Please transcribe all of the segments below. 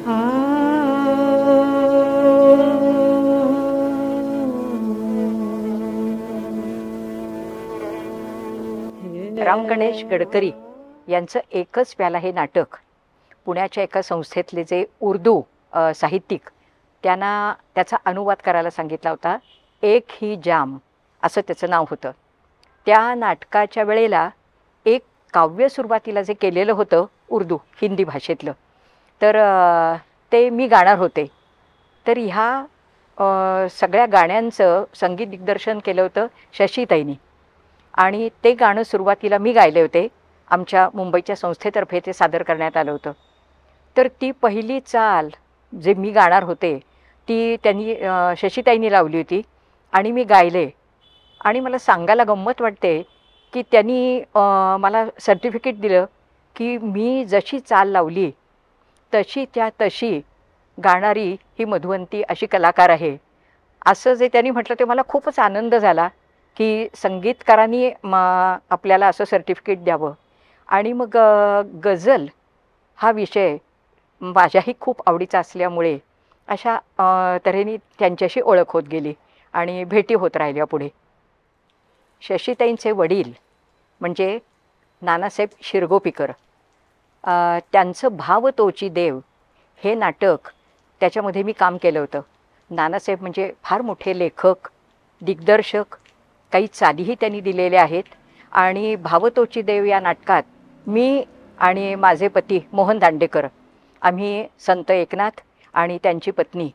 राम गणेश गडकरी यांचं एकच प्याला हे नाटक पुण्याच्या एका संस्थेतले जे उर्दू साहित्यिक त्यांना त्याचा अनुवाद करायला सांगितला होता. एक ही जाम असं त्याचं नाव होतं. त्या नाटकाच्या वेळेला एक काव्य सुरुवातीला जे केलेलं होतं उर्दू हिंदी भाषेतलं, तर ते मी गाणार होते. तर ह्या सगळ्या गाण्यांचं संगीत दिग्दर्शन केलं होतं शशीताईंनी आणि ते गाणं सुरुवातीला मी गायले होते. आमच्या मुंबईच्या संस्थेतर्फे ते सादर करण्यात आलं होतं. तर ती पहिली चाल जे मी गाणार होते ती त्यांनी शशीताईंनी लावली होती आणि मी गायले. आणि मला सांगायला गंमत वाटते की त्यांनी मला सर्टिफिकेट दिलं की मी जशी चाल लावली तशी गाणारी ही मधुवंती अशी कलाकार आहे. असं जे त्यांनी म्हटलं ते मला खूपच आनंद झाला की संगीतकारांनी आपल्याला असं सर्टिफिकेट द्यावं. आणि मग गझल हा विषय माझ्याही खूप आवडीचा असल्यामुळे अशा तऱ्हेने त्यांच्याशी ओळख होत गेली आणि भेटी होत राहिल्या पुढे. शशीताईंचे वडील म्हणजे नानासाहेब शिरगोपीकर, त्यांचं भाव तोची देव हे नाटक त्याच्यामध्ये मी काम केलं होतं. नानासाहेब म्हणजे फार मोठे लेखक, दिग्दर्शक, काही चालीही त्यांनी दिलेल्या आहेत. आणि भावतोची देव या नाटकात मी आणि माझे पती मोहन दांडेकर आम्ही संत एकनाथ आणि त्यांची पत्नी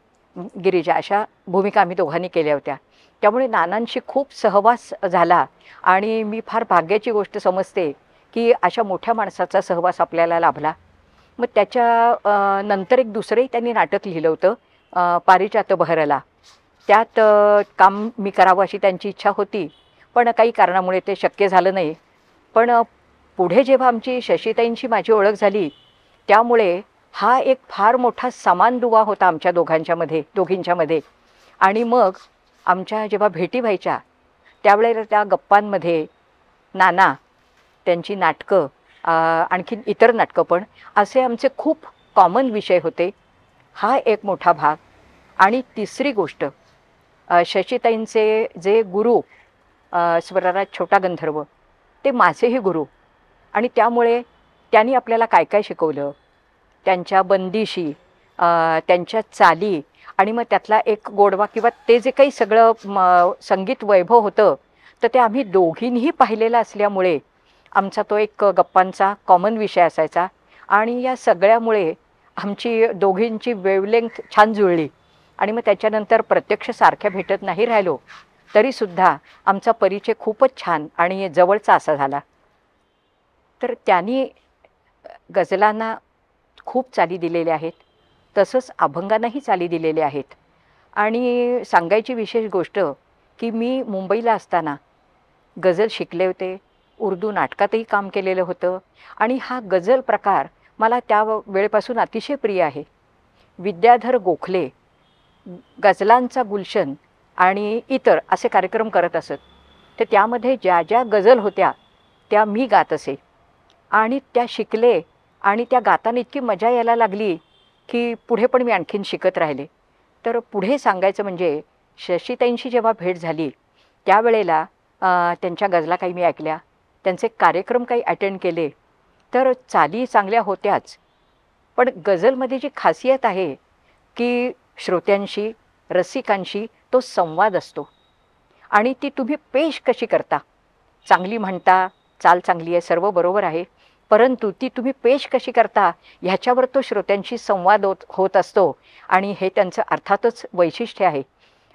गिरिजा अशा भूमिका आम्ही दोघांनी केल्या होत्या. त्यामुळे नानांशी खूप सहवास झाला आणि मी फार भाग्याची गोष्ट समजते की अशा मोठ्या माणसाचा सहवास आपल्याला लाभला. मग त्याच्या नंतर एक दुसरंही त्यांनी नाटक लिहिलं होतं पारिजात बहरला. त्यात काम मी करावं अशी त्यांची इच्छा होती, पण काही कारणामुळे ते शक्य झालं नाही. पण पुढे जेव्हा आमची शशीताईंशी माझी ओळख झाली त्यामुळे हा एक फार मोठा समान दुवा होता आमच्या दोघींच्यामध्ये. आणि मग आमच्या जेव्हा भेटी व्हायच्या त्यावेळेला त्या गप्पांमध्ये नाना, त्यांची नाटकं, आणखीन इतर नाटकं पण असे आमचे खूप कॉमन विषय होते. हा एक मोठा भाग. आणि तिसरी गोष्ट, शशीताईंचे जे गुरु स्वरराज छोटा गंधर्व ते माझेही गुरु. आणि त्यामुळे त्यांनी आपल्याला काय काय शिकवलं, त्यांच्या बंदिशी, त्यांच्या चाली आणि मग त्यातला एक गोडवा किंवा ते जे काही सगळं संगीत वैभव होतं तर ते आम्ही दोघींनीही पाहिलेलं असल्यामुळे आमचा तो एक गप्पांचा कॉमन विषय असायचा. आणि या सगळ्यामुळे आमची दोघींची वेवलेंथ छान जुळली. आणि मग त्याच्यानंतर प्रत्यक्ष सारख्या भेटत नाही राहिलो तरीसुद्धा आमचा परिचय खूपच छान आणि जवळचा असा झाला. तर त्यांनी गझलांना खूप चाली दिलेल्या आहेत, तसंच अभंगांनाही चाली दिलेल्या आहेत. आणि सांगायची विशेष गोष्ट की मी मुंबईला असताना गझल शिकले होते, उर्दू नाटकातही काम केलेलं होतं आणि हा गझल प्रकार मला त्या वेळेपासून अतिशय प्रिय आहे. विद्याधर गोखले गझलांचा गुलशन आणि इतर असे कार्यक्रम करत असत. तर त्यामध्ये ज्या ज्या गझल होत्या त्या मी गात असे आणि त्या शिकले आणि त्या गाताना इतकी मजा यायला लागली की पुढे पण मी आणखीन शिकत राहिले. तर पुढे सांगायचं म्हणजे शशीताईंशी जेव्हा भेट झाली त्यावेळेला त्यांच्या गझला काही मी ऐकल्या, त्यांचे कार्यक्रम काही अटेंड केले. तर चाली चांगल्या होत्याच, पण गझलमध्ये जी खासियत आहे की श्रोत्यांशी, रसिकांशी तो संवाद असतो आणि ती तुम्ही पेश कशी करता. चांगली म्हणता, चाल चांगली आहे, सर्व बरोबर आहे, परंतु ती तुम्ही पेश कशी करता ह्याच्यावर तो श्रोत्यांशी संवाद होत असतो आणि हे त्यांचं अर्थातच वैशिष्ट्य आहे.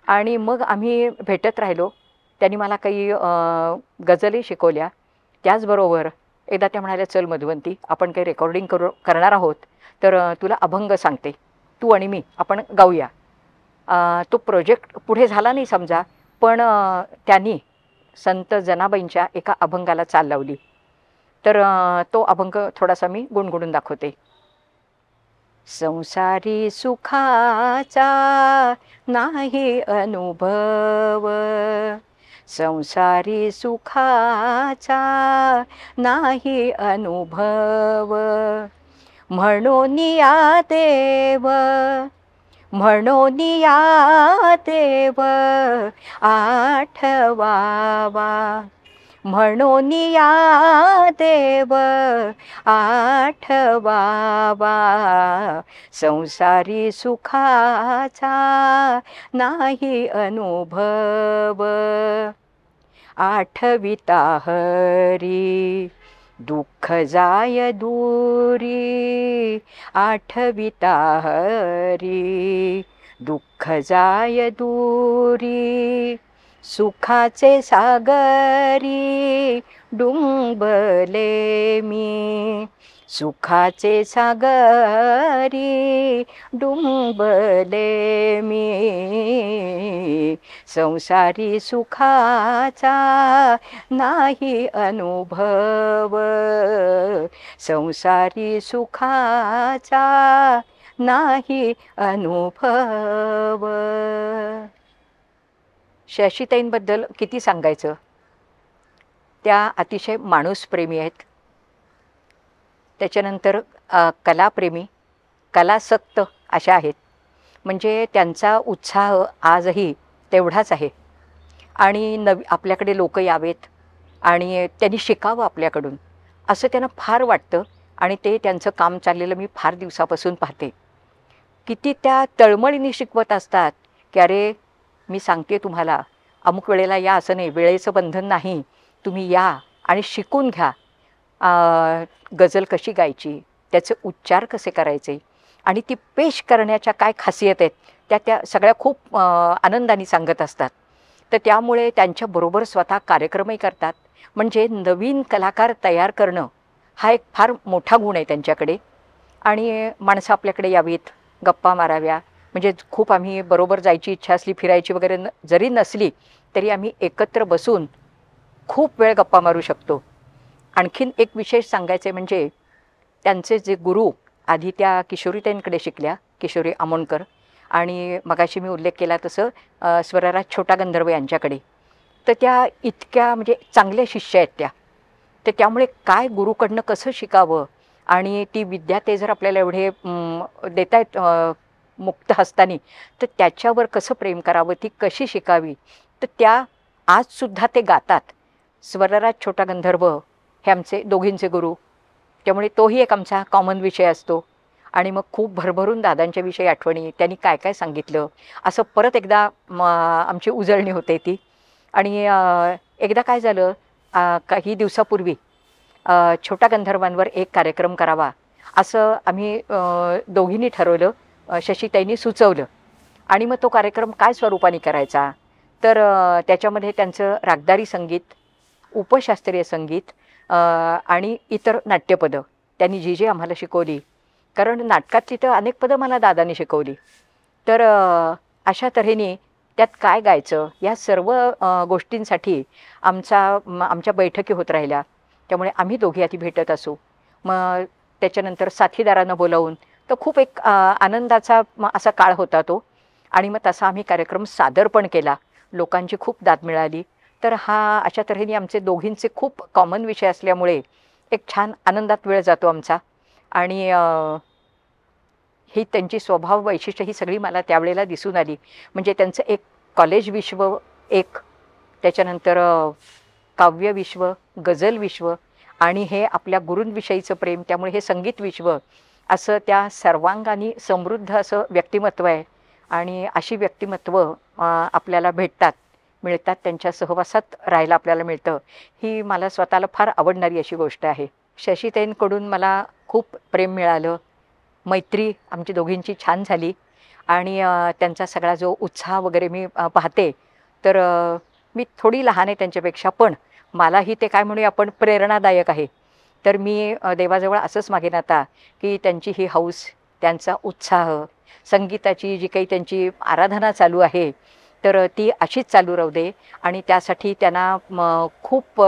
आणि मग आम्ही भेटत राहिलो. त्यांनी मला काही गझलही शिकवल्या. त्याचबरोबर एकदा त्या म्हणाल्या, चल मधुवंती, आपण काही रेकॉर्डिंग करणार आहोत, तर तुला अभंग सांगते, तू आणि मी आपण गाऊया. तो प्रोजेक्ट पुढे झाला नाही समजा, पण त्यांनी संत जनाबाईंच्या एका अभंगाला चाल लावली. तर तो अभंग थोडासा मी गुणगुणून दाखवते. संसारी सुखाचा नाही अनुभव, संसारी सुखाचा नाही अनुभव, म्हणून या देव, म्हणून या देव आठवावा, म्हणून या देव आठवावा, संसारी सुखाचा नाही अनुभव, आठविता हरी दुःख जाय दूरी, आठविता हरी दुःख जाय दूरी, सुखाचे सागरी डुंबले मी, सुखाचे सागरी डुंबले मी, संसारी सुखाचा नाही अनुभव, संसारी सुखाचा नाही अनुभव. शशीताईंबद्दल किती सांगायचं. त्या अतिशय माणूसप्रेमी आहेत. त्याच्यानंतर कलाप्रेमी, कलासक्त अशा आहेत. म्हणजे त्यांचा उत्साह आजही तेवढाच आहे. आणि आपल्याकडे लोक यावेत आणि त्यांनी शिकावं आपल्याकडून असं त्यांना फार वाटतं. आणि ते त्यांचं काम चाललेलं मी फार दिवसापासून पाहते. किती त्या तळमळीने शिकवत असतात की अरे मी सांगते तुम्हाला अमुक वेळेला या, असं नाही, वेळेचं बंधन नाही, तुम्ही या आणि शिकून घ्या. गझल कशी गायची, त्याचे उच्चार कसे करायचे आणि ती पेश करण्याच्या काय खासियत आहेत त्या सगळ्या खूप आनंदाने सांगत असतात. तर त्यामुळे त्यांच्याबरोबर स्वतः कार्यक्रमही करतात. म्हणजे नवीन कलाकार तयार करणं हा एक फार मोठा गुण आहे त्यांच्याकडे. आणि माणसं आपल्याकडे यावीत, गप्पा माराव्या. म्हणजे खूप आम्ही बरोबर जायची इच्छा असली, फिरायची वगैरे जरी नसली तरी आम्ही एकत्र बसून खूप वेळ गप्पा मारू शकतो. आणखीन एक विशेष सांगायचे म्हणजे त्यांचे जे गुरु आधी त्या किशोरीताईंकडे शिकल्या, किशोरी आमोणकर, आणि मगाशी मी उल्लेख केला तसं स्वरराज छोटा गंधर्व यांच्याकडे. तर त्या इतक्या म्हणजे चांगल्या शिष्य आहेत त्या. तर त्यामुळे काय गुरुकडनं कसं शिकावं आणि ती विद्या ते जर आपल्याला एवढे देतायत मुक्त हस्तानी, तर त्याच्यावर कसं प्रेम करावं, ती कशी शिकावी, तर त्या आजसुद्धा ते गातात. स्वरराज छोटा गंधर्व हे आमचे दोघींचे गुरु. त्यामुळे तोही एक आमचा कॉमन विषय असतो. आणि मग खूप भरभरून दादांच्या विषयी आठवणी, त्यांनी काय काय सांगितलं असं परत एकदा आमची उजळणी होते ती. आणि एकदा काय झालं, काही दिवसापूर्वी छोटा गंधर्वांवर एक कार्यक्रम करावा असं आम्ही दोघींनी ठरवलं. शशीताईंनी सुचवलं. आणि मग तो कार्यक्रम काय स्वरूपाने करायचा, तर त्याच्यामध्ये त्यांचं रागदारी संगीत, उपशास्त्रीय संगीत आणि इतर नाट्यपदं त्यांनी जी आम्हाला शिकवली. कारण नाटकातली तर अनेक पदं मला दादांनी शिकवली. तर अशा तऱ्हेने त्यात काय गायचं या सर्व गोष्टींसाठी आमच्या बैठकी होत राहिल्या. त्यामुळे आम्ही दोघी आधी भेटत असू. मग त्याच्यानंतर साथीदारांना बोलावून, तर खूप एक आनंदाचा असा काळ होता तो. आणि मग तसा आम्ही कार्यक्रम सादर पण केला. लोकांची खूप दाद मिळाली. तर हा अशा तऱ्हेने आमचे दोघींचे खूप कॉमन विषय असल्यामुळे एक छान आनंदात वेळ जातो आमचा. आणि ही त्यांची स्वभाव वैशिष्ट्य ही सगळी मला त्यावेळेला दिसून आली. म्हणजे त्यांचं एक कॉलेज विश्व, एक त्याच्यानंतर काव्य विश्व, गझल विश्व आणि हे आपल्या गुरूंविषयीचं प्रेम, त्यामुळे हे संगीत विश्व, असं त्या सर्वांगाने समृद्ध असं व्यक्तिमत्व आहे. आणि अशी व्यक्तिमत्व आपल्याला मिळतात, त्यांच्या सहवासात राहायला आपल्याला मिळतं. ही मला स्वतःला फार आवडणारी अशी गोष्ट आहे. शशीताईंकडून मला खूप प्रेम मिळालं, मैत्री आमची दोघींची छान झाली. आणि त्यांचा सगळा जो उत्साह वगैरे मी पाहते, तर मी थोडी लहान आहे त्यांच्यापेक्षा, पण मलाही ते काय म्हणूया आपण प्रेरणादायक आहे. तर मी देवाजवळ असंच मागेन आता की त्यांची ही हौस, त्यांचा उत्साह, संगीताची जी काही त्यांची आराधना चालू आहे, तर ती अशीच चालू राहू दे. आणि त्यासाठी त्यांना खूप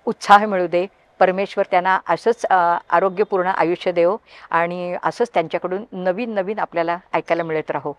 उत्साह मिळू दे. परमेश्वर त्यांना असंच आरोग्यपूर्ण आयुष्य देव आणि असंच त्यांच्याकडून नवीन नवीन आपल्याला ऐकायला मिळत राहो.